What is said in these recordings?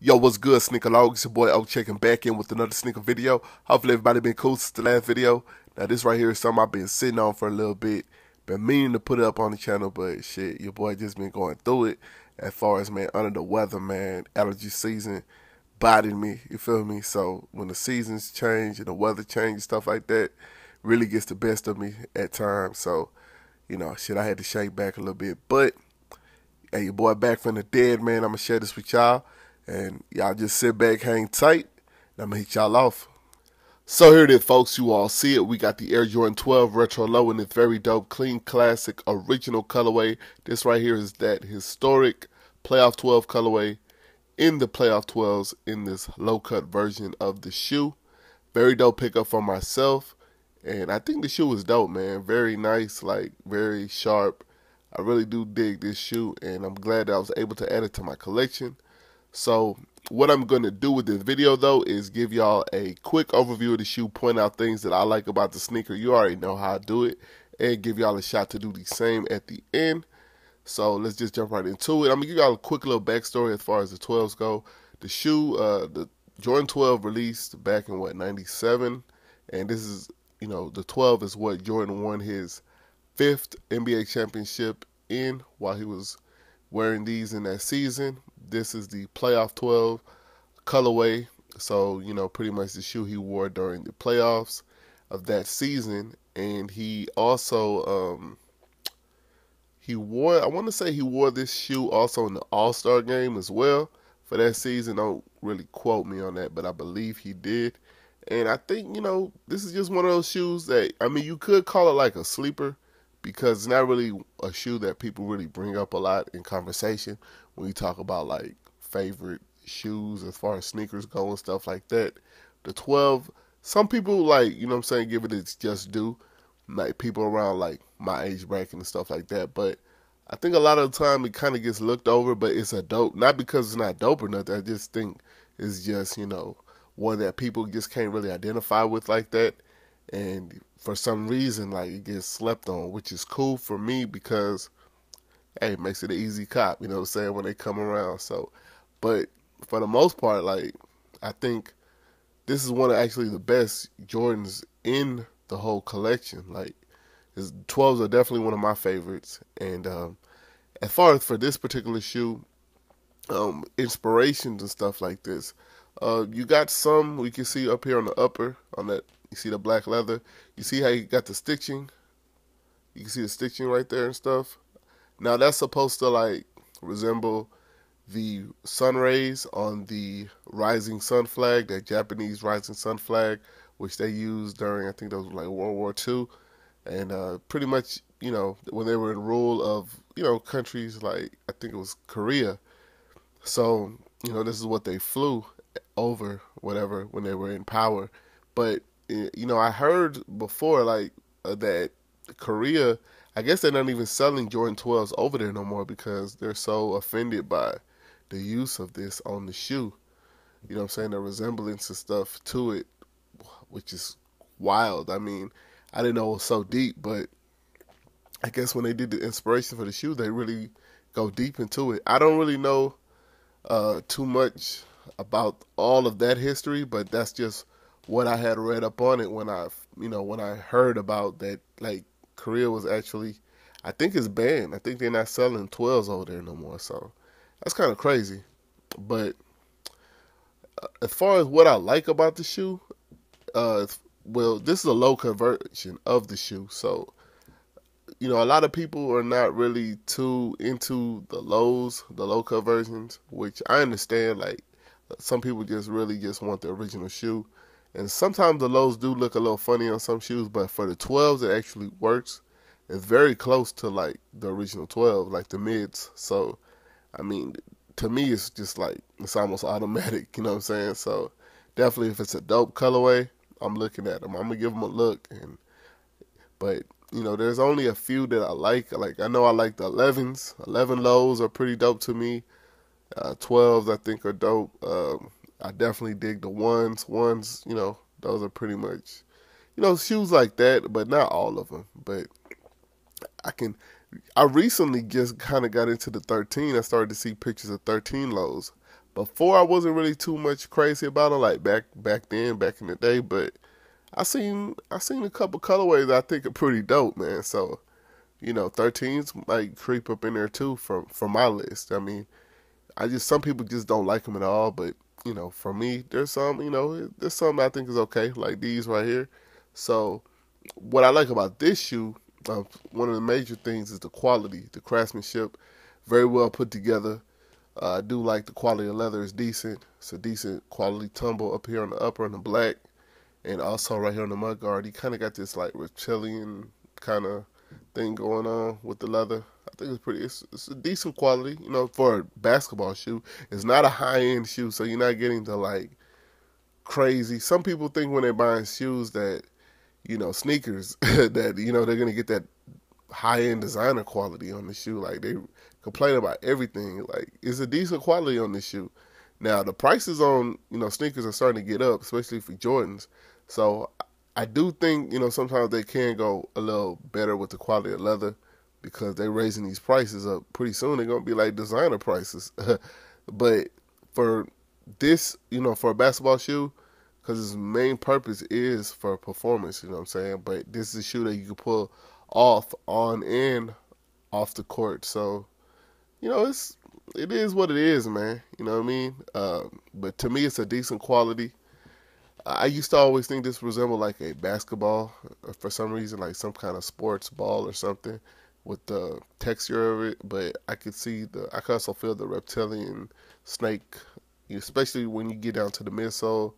Yo, what's good, Snkrlog? It's your boy O checking back in with another sneaker video. Hopefully everybody been cool since the last video. Now this right here is something I've been sitting on for a little bit. Been meaning to put it up on the channel, but shit, your boy just been going through it. As far as, man, under the weather, man, allergy season bothered me, you feel me? So when the seasons change and the weather change, stuff like that, really gets the best of me at times. So, shit, I had to shake back a little bit. But hey, your boy back from the dead, man. I'm gonna share this with y'all, and y'all just sit back, hang tight, and I'm gonna hit y'all off. So here it is, folks. You all see it. We got the Air Jordan 12 Retro Low in this very dope, clean, classic, original colorway. This right here is that historic Playoff 12 colorway in the Playoff 12s in this low-cut version of the shoe. Very dope pickup for myself, and I think the shoe is dope, man. Very nice, like very sharp. I really do dig this shoe, and I'm glad that I was able to add it to my collection. So what I'm going to do with this video, though, is give y'all a quick overview of the shoe, point out things that I like about the sneaker. You already know how I do it, and give y'all a shot to do the same at the end. So let's just jump right into it. I'm going to give y'all a quick little backstory as far as the 12s go. The shoe, the Jordan 12 released back in, 97? And this is, the 12 is what Jordan won his 5th NBA championship in while he was wearing these in that season. This is the playoff 12 colorway. So, pretty much the shoe he wore during the playoffs of that season. And he also, he wore this shoe also in the All-Star game as well for that season. Don't really quote me on that, but I believe he did. And I think, this is just one of those shoes that, you could call it like a sleeper, because it's not really a shoe that people really bring up a lot in conversation when you talk about like favorite shoes as far as sneakers go and stuff like that. The 12, some people like, give it its just due, like people around like my age bracket and stuff like that. But I think a lot of the time it kind of gets looked over, but it's a dope, not because it's not dope or nothing. I just think it's just, one that people just can't really identify with like that. And for some reason, like, it gets slept on, which is cool for me because, hey, it makes it an easy cop, you know what I'm saying, when they come around. So, but for the most part, like, I think this is one of actually the best Jordans in the whole collection. Like, his 12s are definitely one of my favorites. And as far as for this particular shoe, inspirations and stuff like this, you got some we can see up here on the upper, on that. You see the black leather. You see how you got the stitching? You can see the stitching right there and stuff. Now that's supposed to like resemble the sun rays on the rising sun flag, that Japanese rising sun flag, which they used during, I think that was like World War II. And pretty much, when they were in rule of, countries like, I think it was Korea. So, this is what they flew over, whatever, when they were in power. But I heard before, like, that Korea, I guess they're not even selling Jordan 12s over there no more because they're so offended by the use of this on the shoe. You know what I'm saying? The resemblance and stuff to it, which is wild. I mean, I didn't know it was so deep, but I guess when they did the inspiration for the shoe, they really go deep into it. I don't really know too much about all of that history, but that's just what I had read up on it when I heard about that, like, Korea was actually, I think it's banned. I think they're not selling 12s over there no more. So that's kind of crazy. But as far as what I like about the shoe, well, this is a low conversion of the shoe. So, a lot of people are not really too into the lows, the low cut versions, which I understand. Like, some people just really just want the original shoe. And sometimes the lows do look a little funny on some shoes, but for the 12s, it actually works. It's very close to, like, the original 12, like the mids. So, I mean, to me, it's just like, it's almost automatic, you know what I'm saying? So, definitely, if it's a dope colorway, I'm looking at them. I'm going to give them a look. But, there's only a few that I like. Like, I know I like the 11s. 11 lows are pretty dope to me. 12s, I think, are dope. I definitely dig the ones. Ones, those are pretty much, shoes like that, but not all of them. But I recently just kind of got into the 13. I started to see pictures of 13 lows. Before I wasn't really too much crazy about them, like back then, back in the day. But I seen a couple colorways I think are pretty dope, man. So 13s might creep up in there too from my list. I mean, some people just don't like them at all, but for me, there's some I think is okay, like these right here. So what I like about this shoe, one of the major things is the quality, the craftsmanship, very well put together. I do like the quality of leather is decent. It's a decent quality tumble up here on the upper and the black, and also right here on the mudguard. You kind of got this like reptilian kind of thing going on with the leather. I think it's pretty. It's a decent quality, for a basketball shoe. It's not a high end shoe, so you're not getting the like crazy. Some people think when they're buying shoes that sneakers that they're gonna get that high end designer quality on the shoe. Like they complain about everything. Like it's a decent quality on this shoe. Now the prices on sneakers are starting to get up, especially for Jordans. So I do think sometimes they can go a little better with the quality of leather because they're raising these prices up. Pretty soon they're gonna be like designer prices. But for this, for a basketball shoe, because its main purpose is for performance, you know what I'm saying? But this is a shoe that you can pull off, on, and off the court. So, it is what it is, man. You know what I mean? But to me, it's a decent quality. I used to always think this resembled like a basketball, for some reason, like some kind of sports ball or something with the texture of it. But I could also feel the reptilian snake, especially when you get down to the midsole.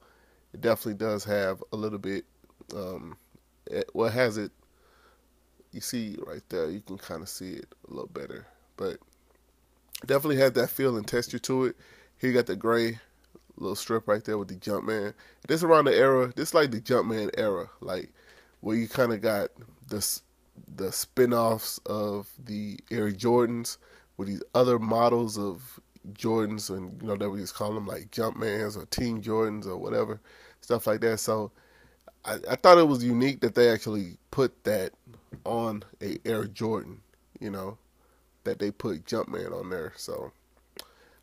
It definitely does have a little bit. It has it. You see right there, you can kind of see it a little better, but it definitely has that feel and texture to it. Here you got the gray little strip right there with the Jumpman. This around the era. This like the Jumpman era, like where you kind of got the spin-offs of the Air Jordans with these other models of Jordans, and that we just call them like Jumpmans or Team Jordans or whatever, stuff like that. So I thought it was unique that they actually put that on a Air Jordan, that they put Jumpman on there. So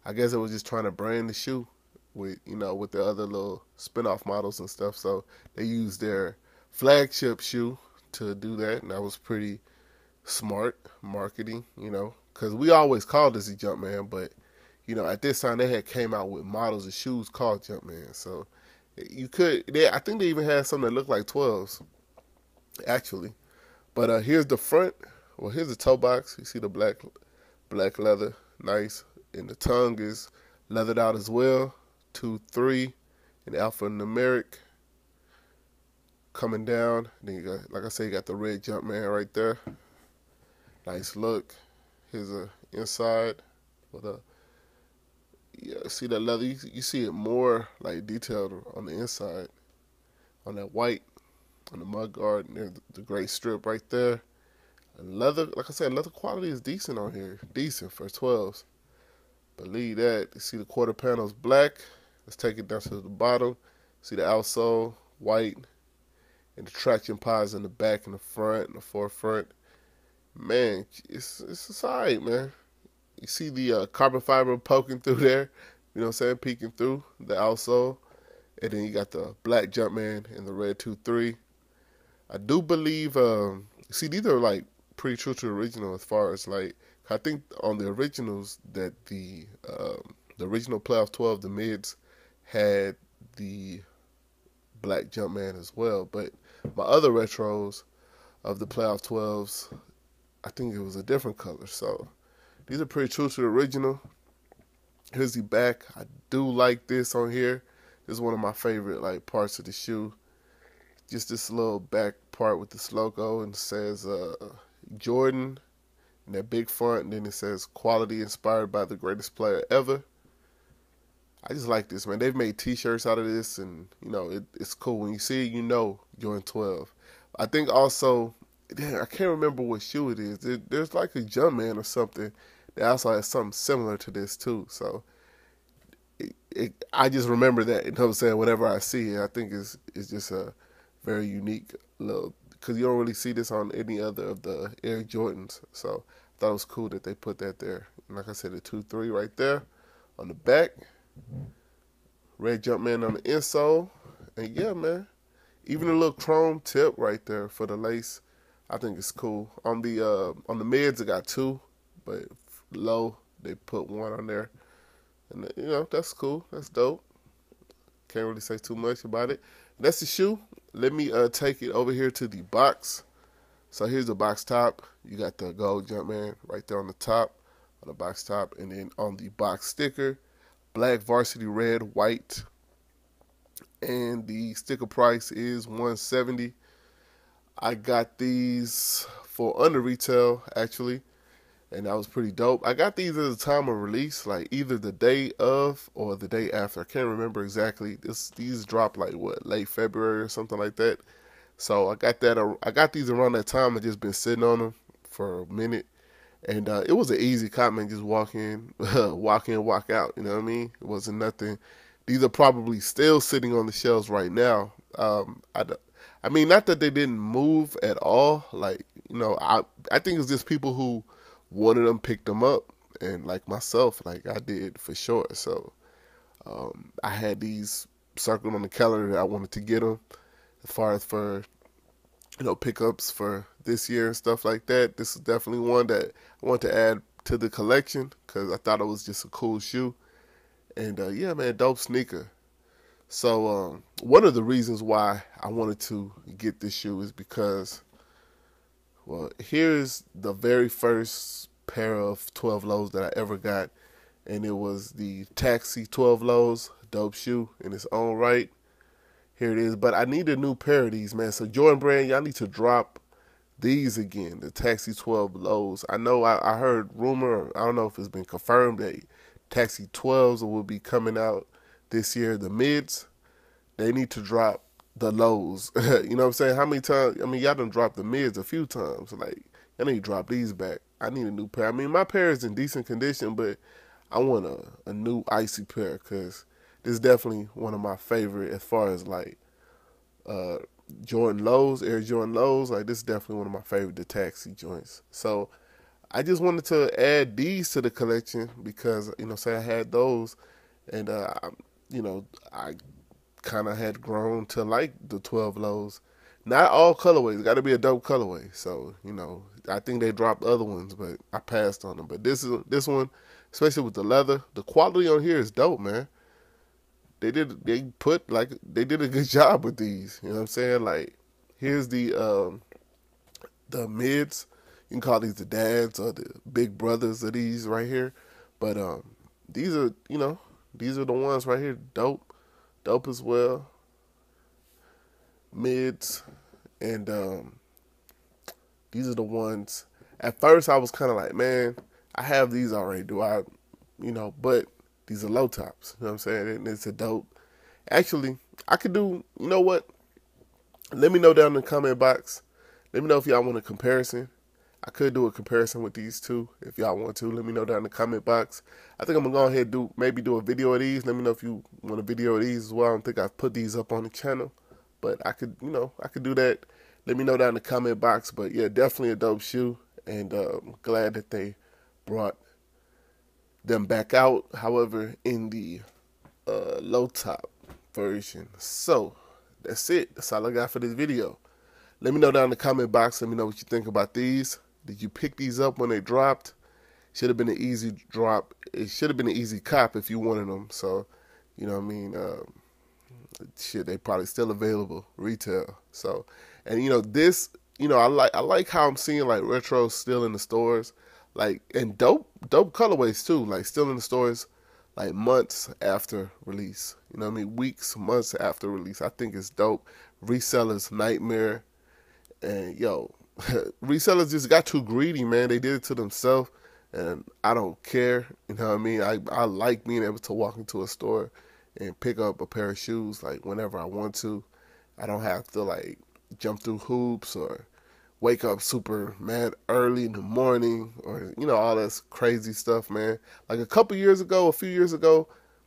I guess it was just trying to brand the shoe with with the other little spin-off models and stuff. So they used their flagship shoe to do that, and that was pretty smart marketing, because we always called this a Jumpman, but at this time they had came out with models of shoes called Jumpman. So I think they even had some that looked like 12s, actually. But here's the front. Well, here's the toe box. You see the black leather, nice, and the tongue is leathered out as well. 2-3, and alphanumeric coming down. Then you got, like I said, you got the red Jumpman right there. Nice look. Here's the inside with see that leather. You see it more like detailed on the inside, on that white, on the mud guard, and there's the gray strip right there. And leather, like I said, leather quality is decent on here. Decent for 12s. Believe that. You see the quarter panel's black. Let's take it down to the bottom. See the outsole, white, and the traction pods in the back and the front and the forefront. Man, it's alright, man. You see the carbon fiber poking through there, you know what I'm saying, peeking through the outsole. And then you got the black Jumpman and the red 2-3. I do believe, see, these are like pretty true to the original as far as like, I think on the originals that the original Playoff 12, the mids, had the black Jumpman as well. But my other retros of the Playoff 12s, I think it was a different color. So these are pretty true to the original. Here's the back. I do like this on here. This is one of my favorite like parts of the shoe. Just this little back part with this logo, and it says Jordan in that big font, and then it says quality inspired by the greatest player ever. I just like this, man. They've made t-shirts out of this, and it's cool. When you see it, Jordan 12. I think also, I can't remember what shoe it is. There's like a Jumpman or something that also has something similar to this too. So I just remember that, you know what I'm saying, whenever I see it. I think it's just a very unique little, because you don't really see this on any other of the Air Jordans. So I thought it was cool that they put that there. And like I said, the 2-3 right there on the back. Red Jumpman on the insole. And yeah, man. Even a little chrome tip right there for the lace. I think it's cool. On the mids, it got two, but low they put one on there, and you know that's cool. That's dope. Can't really say too much about it. That's the shoe. Let me take it over here to the box. So here's the box top. You got the gold Jumpman right there on the top, on the box top, and then on the box sticker, black varsity red, white, and the sticker price is $170. I got these for under retail actually, and that was pretty dope. I got these at the time of release, like either the day of or the day after. I can't remember exactly. These dropped like what, late February or something like that. So I got that. I got these around that time. I just been sitting on them for a minute, and it was an easy cop, man. Just walk in, walk in, walk out. You know what I mean? It wasn't nothing. These are probably still sitting on the shelves right now. I mean, not that they didn't move at all. Like, you know, I think it's just people who wanted them picked them up, and like myself, like I did for sure. So I had these circled on the calendar that I wanted to get them. As far as for, you know, pickups for this year and stuff like that, this is definitely one that I want to add to the collection because I thought it was just a cool shoe. And yeah, man, dope sneaker. So one of the reasons why I wanted to get this shoe is because, well, here's the very first pair of 12 lows that I ever got, and it was the Taxi 12 lows, dope shoe in its own right. Here it is, but I need a new pair of these, man. So Jordan Brand, y'all need to drop these again, the Taxi 12 lows. I know I heard rumor, I don't know if it's been confirmed, that Taxi 12s will be coming out this year. The mids, they need to drop the lows. You know what I'm saying? How many times? I mean, y'all done dropped the mids a few times. Like, y'all need to drop these back. I need a new pair. I mean, my pair is in decent condition, but I want a new icy pair because this is definitely one of my favorite as far as like Jordan lows, Air Jordan lows. Like, this is definitely one of my favorite, the Taxi joints. So I just wanted to add these to the collection because, you know, say I had those, and you know, I kind of had grown to like the 12 lows. Not all colorways, got to be a dope colorway. So, you know, I think they dropped other ones, but I passed on them. But this one, especially with the leather, the quality on here is dope, man. They did a good job with these. You know what I'm saying? Like, here's the mids. You can call these the dads or the big brothers of these right here. But these are, you know, these are the ones right here. Dope as well. Mids. And these are the ones. At first I was kind of like, man, I have these already. Do I, you know, but these are low tops. You know what I'm saying? And it's a dope. Actually, I could do, you know what? Let me know down in the comment box. Let me know if y'all want a comparison. I could do a comparison with these two if y'all want to. Let me know down in the comment box. I think I'm going to go ahead and maybe do a video of these. Let me know if you want a video of these as well. I don't think I've put these up on the channel. But I could, you know, I could do that. Let me know down in the comment box. But yeah, definitely a dope shoe. And I'm glad that they brought them back out. However, in the low top version. So that's it. That's all I got for this video. Let me know down in the comment box. Let me know what you think about these. Did you pick these up when they dropped? Should have been an easy drop. It should have been an easy cop if you wanted them. So, you know what I mean? Shit, they probably still available retail. So, and you know this, you know, I like how I'm seeing like retro still in the stores, like, and dope colorways too, like still in the stores, like months after release. You know what I mean? Weeks, months after release. I think it's dope. Resellers nightmare. And yo, resellers just got too greedy, man. They did it to themselves, and I don't care. You know what I mean? I like being able to walk into a store and pick up a pair of shoes like whenever I want to. I don't have to like jump through hoops or wake up super mad early in the morning or, you know, all this crazy stuff, man. Like a few years ago,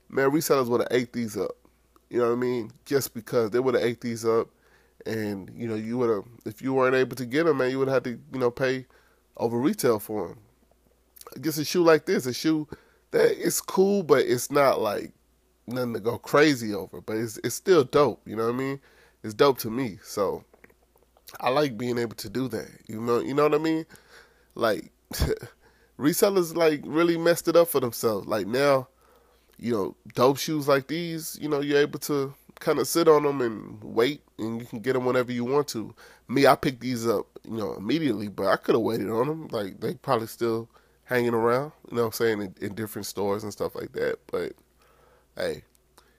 man, resellers would have ate these up. You know what I mean? Just because they would have ate these up. And, you know, you would have, if you weren't able to get them, man, you would have had to, you know, pay over retail for them. Just a shoe like this, a shoe that is cool, but it's not like nothing to go crazy over, but it's still dope. You know what I mean? It's dope to me. So I like being able to do that. You know what I mean? Like resellers like really messed it up for themselves. Like now, dope shoes like these, you're able to kind of sit on them and wait, and you can get them whenever you want to. Me, I picked these up, immediately, but I could have waited on them. Like they probably still hanging around, you know what I'm saying, in different stores and stuff like that. But hey,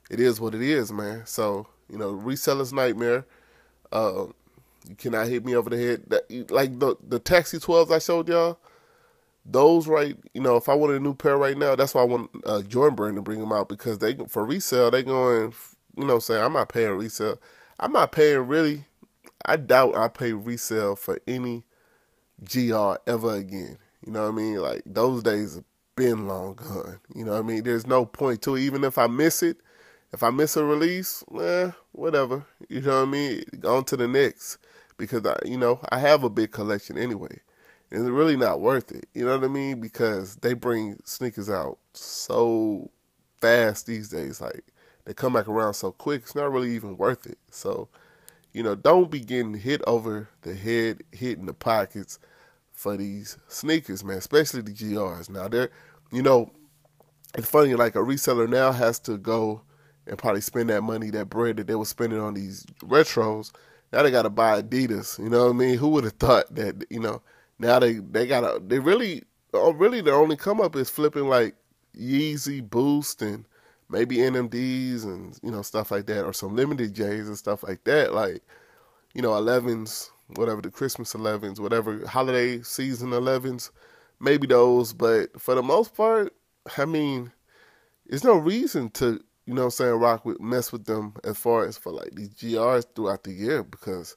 it is what it is, man. So, reseller's nightmare. Uh, you cannot hit me over the head. Like the Taxi 12s I showed y'all, those right, if I wanted a new pair right now, that's why I want Jordan Brand to bring them out, because they for resale, they going, saying I'm not paying resale. I'm not paying really. I doubt I pay resale for any GR ever again. You know what I mean? Like those days have been long gone. You know what I mean? There's no point to it. Even if I miss it, if I miss a release, whatever. You know what I mean? On to the next, because I have a big collection anyway. It's really not worth it. You know what I mean? Because they bring sneakers out so fast these days. Like, they come back around so quick, it's not really even worth it. So, don't be getting hit over the head, hit in the pockets for these sneakers, man, especially the GRs. Now, it's funny, like a reseller now has to go and probably spend that money, that bread that they were spending on these retros. Now they got to buy Adidas. You know what I mean? Who would have thought that, now they really their only come up is flipping like Yeezy Boost and maybe NMDs and, stuff like that, or some limited J's and stuff like that. Like, 11s, whatever, the Christmas 11s, whatever, holiday season 11s, maybe those. But for the most part, I mean, there's no reason to, mess with them as far as for like these GRs throughout the year, because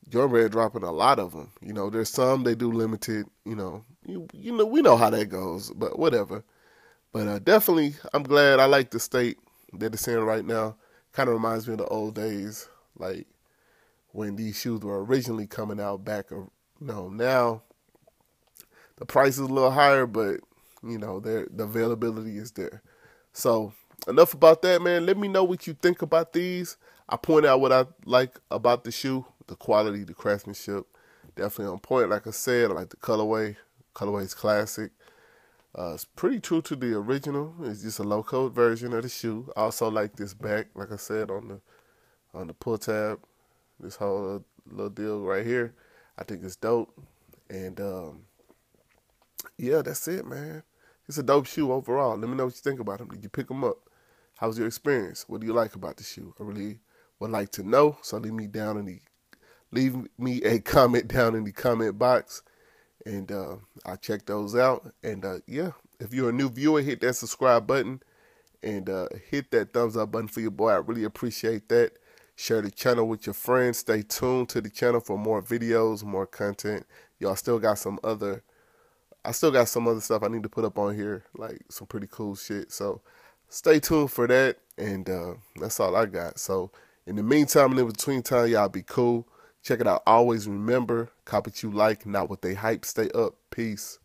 Jordan Brand dropping a lot of them. There's some they do limited. We know how that goes, but whatever. But definitely, I'm glad. I like the state that it's in right now. Kind of reminds me of the old days, like when these shoes were originally coming out back. Now the price is a little higher, but the availability is there. So enough about that, man. Let me know what you think about these. I point out what I like about the shoe, the quality, the craftsmanship, definitely on point. Like I said, I like the colorway. Colorway's classic. It's pretty true to the original. It's just a low-code version of the shoe. I also like this back, like I said, on the pull tab. This whole little deal right here, I think it's dope. And yeah, that's it, man. It's a dope shoe overall. Let me know what you think about them. Did you pick them up? How was your experience? What do you like about the shoe? I really would like to know. So leave me a comment down in the comment box, and I'll check those out. And yeah, if you're a new viewer, hit that subscribe button and hit that thumbs up button for your boy. I really appreciate that. Share the channel with your friends. Stay tuned to the channel for more videos, more content. Y'all still got I still got some other stuff I need to put up on here, like some pretty cool shit. So stay tuned for that, and that's all I got. So in the meantime and in between time, y'all be cool. Check it out. Always remember, cop what you like, not what they hype. Stay up. Peace.